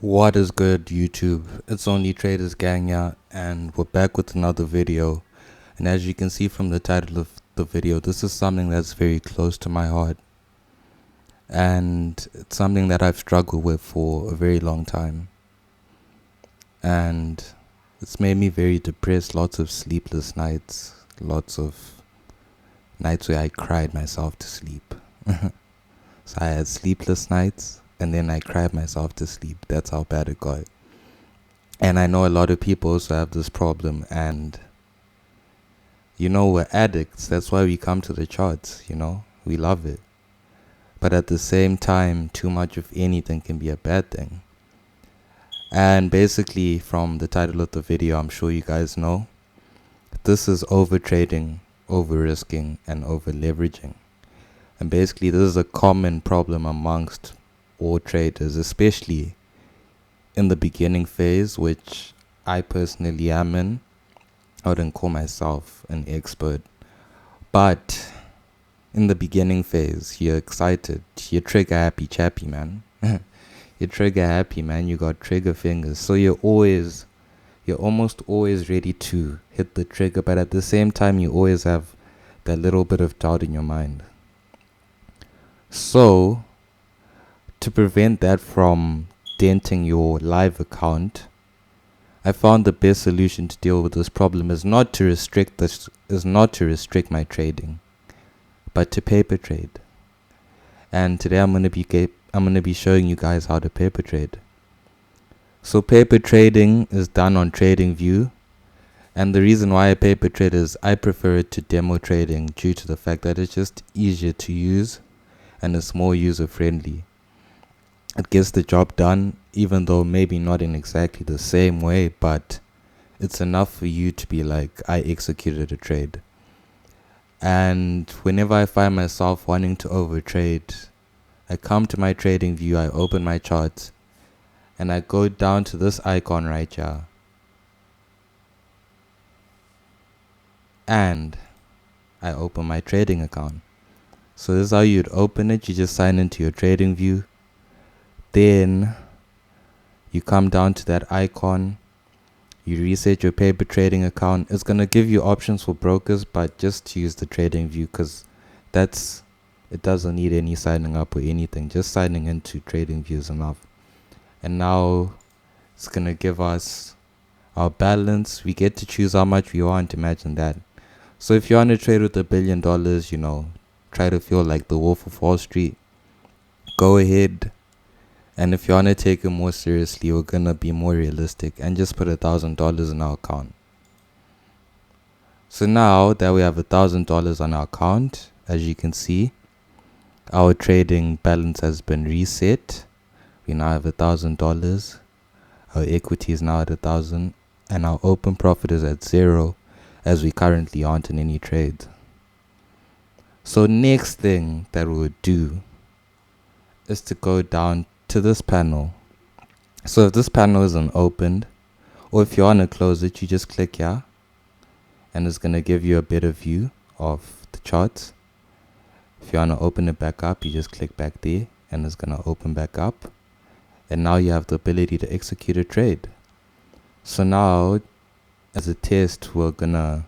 What is good, YouTube? It's only Traders Gang here, and we're back with another video. And as you can see from the title of the video, this is something that's very close to my heart, and it's something that I've struggled with for a very long time. And it's made me very depressed, lots of sleepless nights, lots of nights where I cried myself to sleep. So I had sleepless nights, and then I cried myself to sleep. That's how bad it got. And I know a lot of people also have this problem, and we're addicts. That's why we come to the charts, we love it. But at the same time, too much of anything can be a bad thing. And basically, from the title of the video, I'm sure you guys know, this is overtrading, over risking, and over leveraging. And basically, this is a common problem amongst all traders, especially in the beginning phase, which I personally am in. I wouldn't call myself an expert, but in the beginning phase, you're excited, you're trigger happy chappy, man. You're trigger happy, man. You got trigger fingers, so you're almost always ready to hit the trigger, but at the same time, you always have that little bit of doubt in your mind. So, to prevent that from denting your live account, I found the best solution to deal with this problem is not to restrict my trading, but to paper trade. And today I'm gonna be showing you guys how to paper trade. So paper trading is done on TradingView, and the reason why I paper trade is I prefer it to demo trading due to the fact that it's just easier to use and it's more user friendly. It gets the job done, even though maybe not in exactly the same way, but it's enough for you to be like, I executed a trade. And whenever I find myself wanting to overtrade, I come to my TradingView, I open my charts, and I go down to this icon right here. And I open my trading account. So this is how you'd open it. You just sign into your TradingView. Then you come down to that icon. You reset your paper trading account. It's going to give you options for brokers, but just use the TradingView because it doesn't need any signing up or anything. Just signing into TradingView is enough. And now it's going to give us our balance. We get to choose how much we want. Imagine that. So if you want to trade with $1 billion, try to feel like the Wolf of Wall Street, go ahead. And if you want to take it more seriously, we're going to be more realistic and just put $1,000 in our account. So now that we have $1,000 on our account, as you can see, our trading balance has been reset. We now have $1,000. Our equity is now at 1,000, and our open profit is at 0, as we currently aren't in any trades. So next thing that we would do is to go down to this panel. So if this panel isn't opened, or if you want to close it, you just click here, and it's going to give you a better view of the charts. If you want to open it back up, you just click back there, and it's going to open back up. And now you have the ability to execute a trade. So now, as a test, we're going to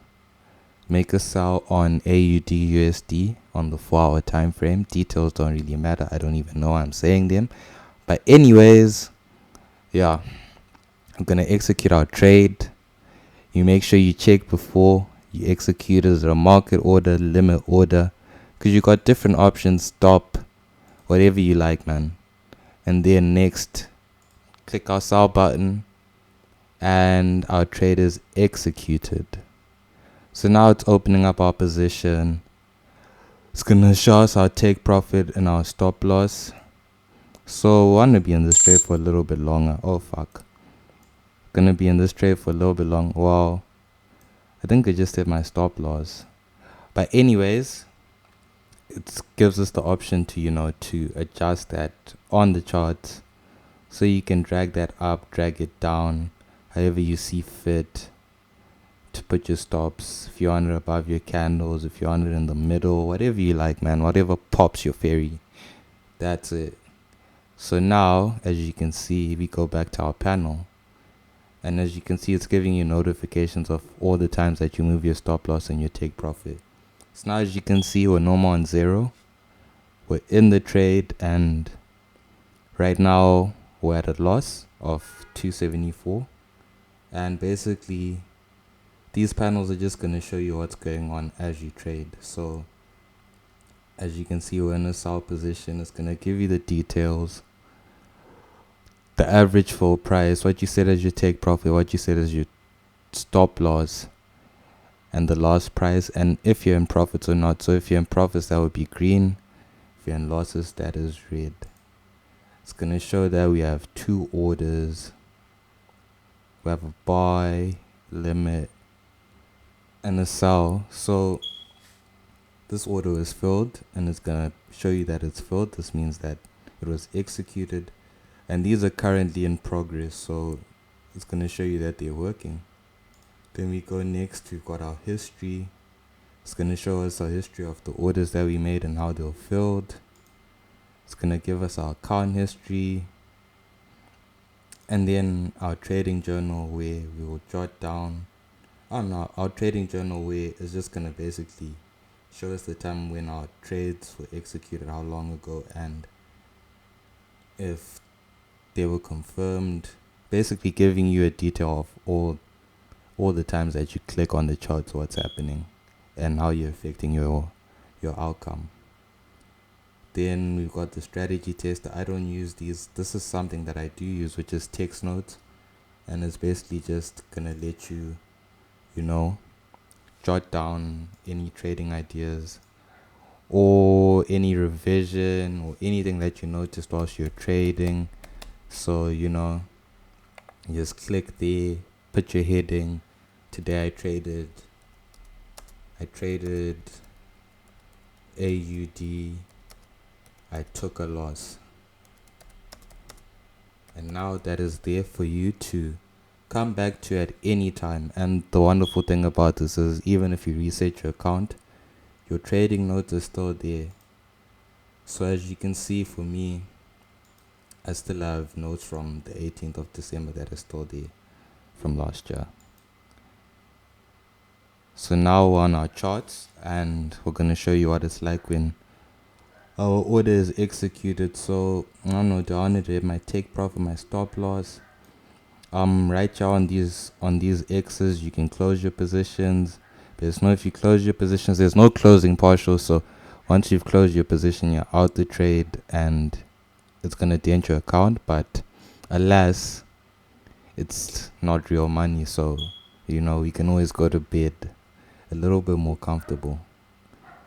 make a sell on AUD/USD on the 4-hour time frame. Details don't really matter. I don't even know why I'm saying them. But anyways, yeah, I'm going to execute our trade. You make sure you check before you execute. Is it a market order, limit order? Because you got different options. Stop, whatever you like, man. And then next, click our sell button, and our trade is executed. So now it's opening up our position. It's gonna show us our take profit and our stop loss. So we want to be in this trade for a little bit longer. Oh fuck. Gonna be in this trade for a little bit long. Wow. I think I just hit my stop loss. But anyways, it gives us the option to to adjust that on the charts, so you can drag that up, drag it down, however you see fit, to put your stops. If you want it above your candles, if you want it in the middle, whatever you like, man, whatever pops your fairy, that's it. So now, as you can see, we go back to our panel. And as you can see, it's giving you notifications of all the times that you move your stop loss and your take profit. So now as you can see, we're no more on zero. We're in the trade, and right now we're at a loss of 274. And basically, these panels are just going to show you what's going on as you trade. So as you can see, we're in a sell position. It's going to give you the details, the average full price, what you said as your take profit, what you said as your stop loss, and the loss price, and if you're in profits or not. So if you're in profits, that would be green. If you're in losses, that is red. It's going to show that we have two orders. We have a buy, limit, and a sell. So this order is filled, and it's going to show you that it's filled. This means that it was executed, and these are currently in progress, so it's going to show you that they're working. Then we go next, we've got our history. It's going to show us our history of the orders that we made and how they were filled. It's going to give us our account history, and then our trading journal, where we will jot down, our trading journal, where it's just going to basically show us the time when our trades were executed, how long ago, and if they were confirmed, basically giving you a detail of all the times that you click on the charts, what's happening and how you're affecting your outcome. Then we've got the strategy test. I don't use these. This is something that I do use, which is text notes, and it's basically just gonna let you jot down any trading ideas or any revision or anything that you noticed whilst you're trading. So you just click there, put your heading. Today I traded AUD. I took a loss, and now that is there for you to come back to at any time. And the wonderful thing about this is, even if you reset your account, your trading notes are still there. So as you can see, for me, I still have notes from the 18th of December that are still there from last year. So now we're on our charts, and we're going to show you what it's like when our order is executed. So I don't know, down it, my take profit, my stop loss. Right here on these X's, you can close your positions. If you close your positions, there's no closing partial. So once you've closed your position, you're out the trade, and it's gonna dent your account. But alas, it's not real money. So we can always go to bed a little bit more comfortable.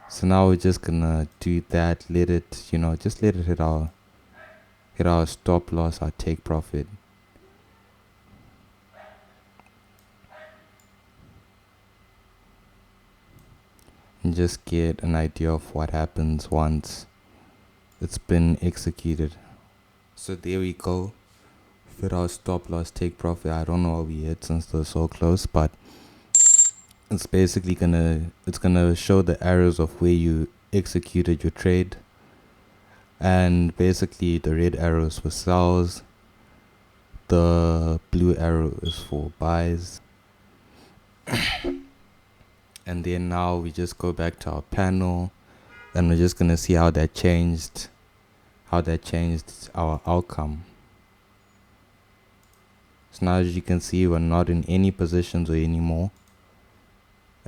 So now we're just gonna do that. Let it, just let it hit our stop loss, our take profit. And just get an idea of what happens once it's been executed. So there we go. Fit our stop loss, take profit. I don't know what we hit since they're so close, but it's basically gonna show the arrows of where you executed your trade, and basically the red arrows for sells, the blue arrow is for buys. And then now we just go back to our panel, and we're just gonna see how that changed our outcome. So now, as you can see, we're not in any positions or anymore,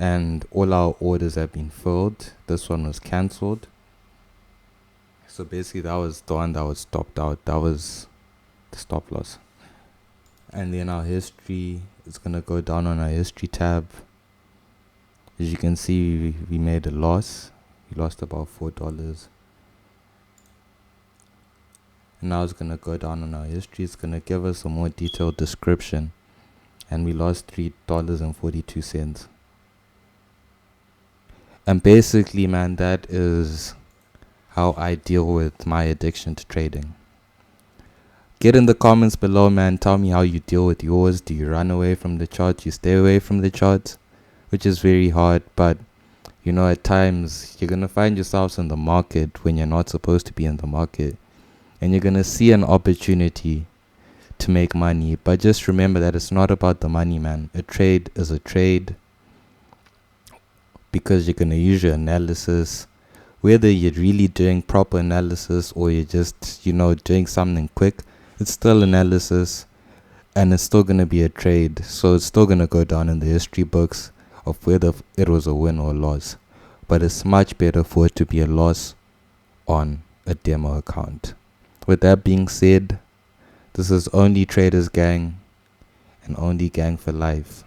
and all our orders have been filled. This one was cancelled. So basically that was the one that was stopped out. That was the stop loss. And then our history is gonna go down on our history tab. As you can see, we made a loss. We lost about $4. And now it's gonna go down on our history. It's gonna give us a more detailed description, and we lost $3.42. And basically, man, that is how I deal with my addiction to trading. Get in the comments below, man. Tell me how you deal with yours. Do you run away from the charts? You stay away from the charts? Which is very hard, but at times you're going to find yourselves in the market when you're not supposed to be in the market. and you're going to see an opportunity to make money. But just remember that it's not about the money, man. A trade is a trade, because you're going to use your analysis. Whether you're really doing proper analysis or you're just, doing something quick, it's still analysis, and it's still going to be a trade. So it's still going to go down in the history books of whether it was a win or a loss. But it's much better for it to be a loss on a demo account. With that being said, this is Only Traders Gang, and Only Gang for life.